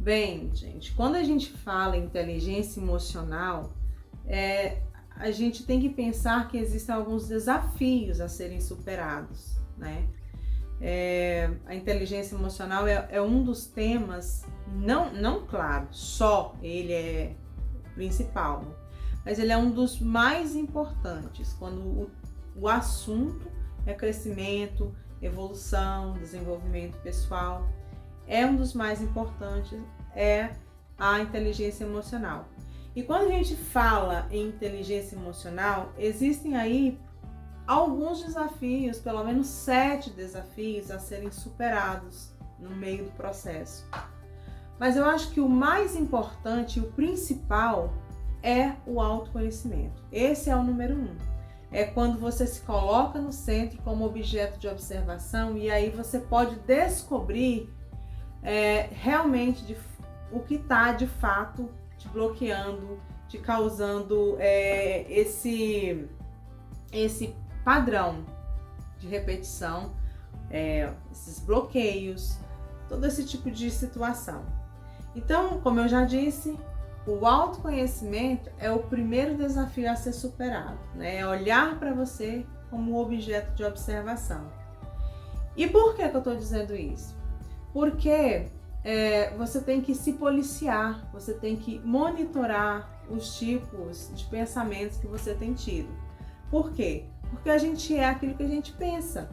Bem, gente, quando a gente fala em inteligência emocional, a gente tem que pensar que existem alguns desafios a serem superados, né? A inteligência emocional é um dos temas, não claro, só ele é o principal, né? Mas ele é um dos mais importantes quando o assunto é crescimento, evolução, desenvolvimento pessoal. É um dos mais importantes, é a inteligência emocional. E quando a gente fala em inteligência emocional, existem aí alguns desafios, pelo menos 7 desafios a serem superados no meio do processo. Mas eu acho que o mais importante, o principal, é o autoconhecimento. Esse é o número 1. É quando você se coloca no centro como objeto de observação e aí você pode descobrir realmente o que está de fato te bloqueando, te causando esse padrão de repetição, esses bloqueios, todo esse tipo de situação. Então, como eu já disse, o autoconhecimento é o primeiro desafio a ser superado, né? É olhar para você como objeto de observação. E por que eu estou dizendo isso? Porque você tem que se policiar, você tem que monitorar os tipos de pensamentos que você tem tido. Por quê? Porque a gente é aquilo que a gente pensa.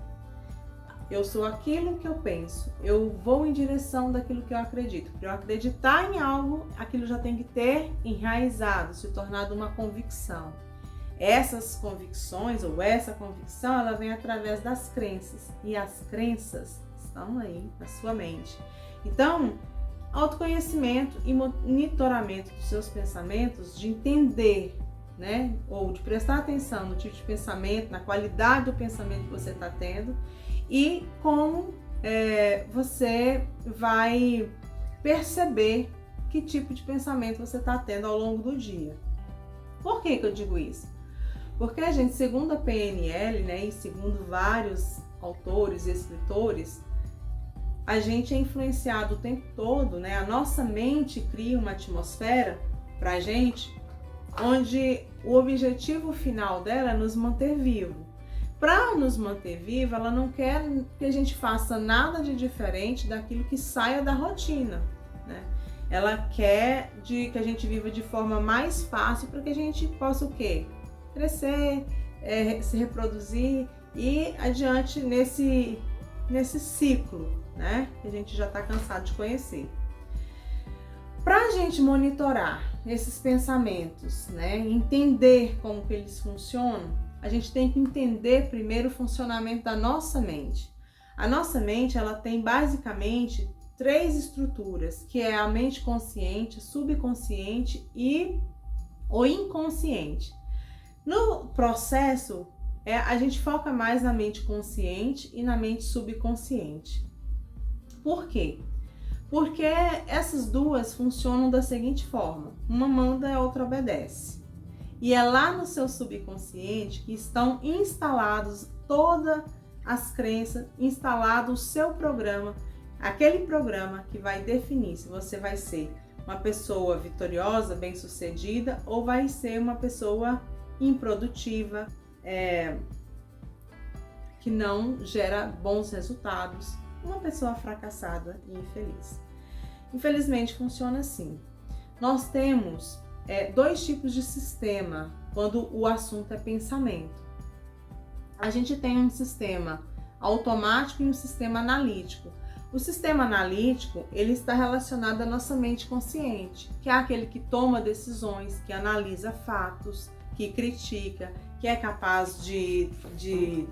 Eu sou aquilo que eu penso. Eu vou em direção daquilo que eu acredito. Para eu acreditar em algo, aquilo já tem que ter enraizado, se tornado uma convicção. Essas convicções ou essa convicção, ela vem através das crenças. E as crenças estão aí na sua mente. Então, autoconhecimento e monitoramento dos seus pensamentos, de entender, né, ou de prestar atenção no tipo de pensamento, na qualidade do pensamento que você está tendo e como você vai perceber que tipo de pensamento você está tendo ao longo do dia. Por que eu digo isso? Porque a gente, segundo a PNL, né, e segundo vários autores e escritores, a gente é influenciado o tempo todo, né? A nossa mente cria uma atmosfera para a gente, onde o objetivo final dela é nos manter vivo. Para nos manter vivo, ela não quer que a gente faça nada de diferente daquilo que saia da rotina, né? Ela quer que a gente viva de forma mais fácil para que a gente possa o quê? Crescer, se reproduzir e adiante nesse ciclo, né? Que a gente já está cansado de conhecer. Para a gente monitorar esses pensamentos, né? Entender como que eles funcionam, a gente tem que entender primeiro o funcionamento da nossa mente. A nossa mente, ela tem basicamente 3 estruturas, que é a mente consciente, subconsciente e o inconsciente. No processo, a gente foca mais na mente consciente e na mente subconsciente. Por quê? Porque essas duas funcionam da seguinte forma: uma manda, a outra obedece. E é lá no seu subconsciente que estão instalados todas as crenças, instalado o seu programa, aquele programa que vai definir se você vai ser uma pessoa vitoriosa, bem-sucedida, ou vai ser uma pessoa improdutiva, que não gera bons resultados, uma pessoa fracassada e infeliz. Infelizmente funciona assim. Nós temos 2 tipos de sistema quando o assunto é pensamento. A gente tem um sistema automático e um sistema analítico. O sistema analítico, ele está relacionado à nossa mente consciente, que é aquele que toma decisões, que analisa fatos, que critica, que é capaz de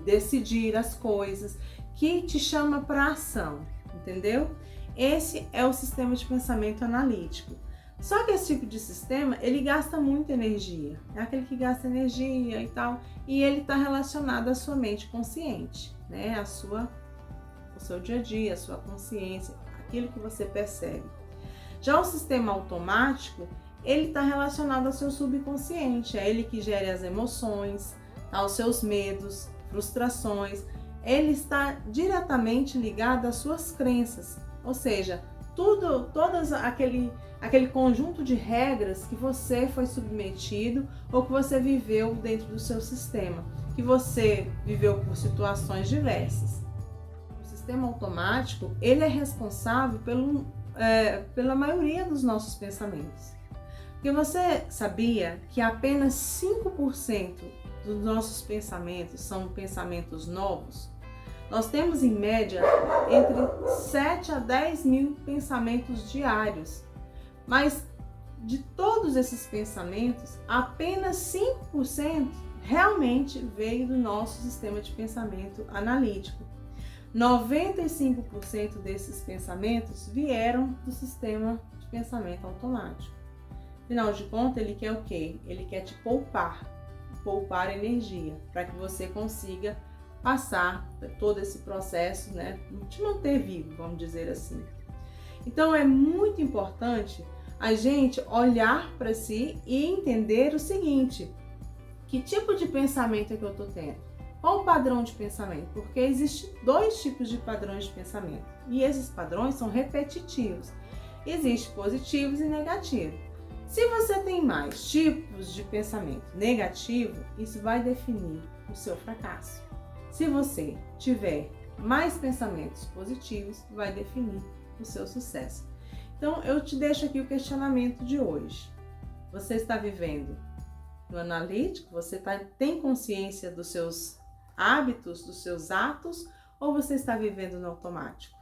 decidir as coisas, que te chama para ação, entendeu? Esse é o sistema de pensamento analítico. Só que esse tipo de sistema, ele gasta muita energia. É aquele que gasta energia e tal, e ele está relacionado à sua mente consciente, né? O seu dia a dia, a sua consciência, aquilo que você percebe. Já o sistema automático, ele está relacionado ao seu subconsciente, é ele que gera as emoções, aos seus medos, frustrações. Ele está diretamente ligado às suas crenças, ou seja, todas aquele conjunto de regras que você foi submetido ou que você viveu dentro do seu sistema, que você viveu por situações diversas. O sistema automático, ele é responsável pela maioria dos nossos pensamentos. Porque você sabia que apenas 5% dos nossos pensamentos são pensamentos novos? Nós temos em média entre 7 a 10 mil pensamentos diários, mas de todos esses pensamentos, apenas 5% realmente veio do nosso sistema de pensamento analítico. 95% desses pensamentos vieram do sistema de pensamento automático. Afinal de contas, ele quer o quê? Ele quer te poupar energia, para que você consiga passar todo esse processo, né, te manter vivo, vamos dizer assim. Então é muito importante a gente olhar para si e entender o seguinte: que tipo de pensamento é que eu estou tendo? Qual o padrão de pensamento? Porque existem 2 tipos de padrões de pensamento e esses padrões são repetitivos. Existem positivos e negativos. Se você tem mais tipos de pensamento negativo, isso vai definir o seu fracasso. Se você tiver mais pensamentos positivos, vai definir o seu sucesso. Então, eu te deixo aqui o questionamento de hoje. Você está vivendo no analítico? Você tem consciência dos seus hábitos, dos seus atos? Ou você está vivendo no automático?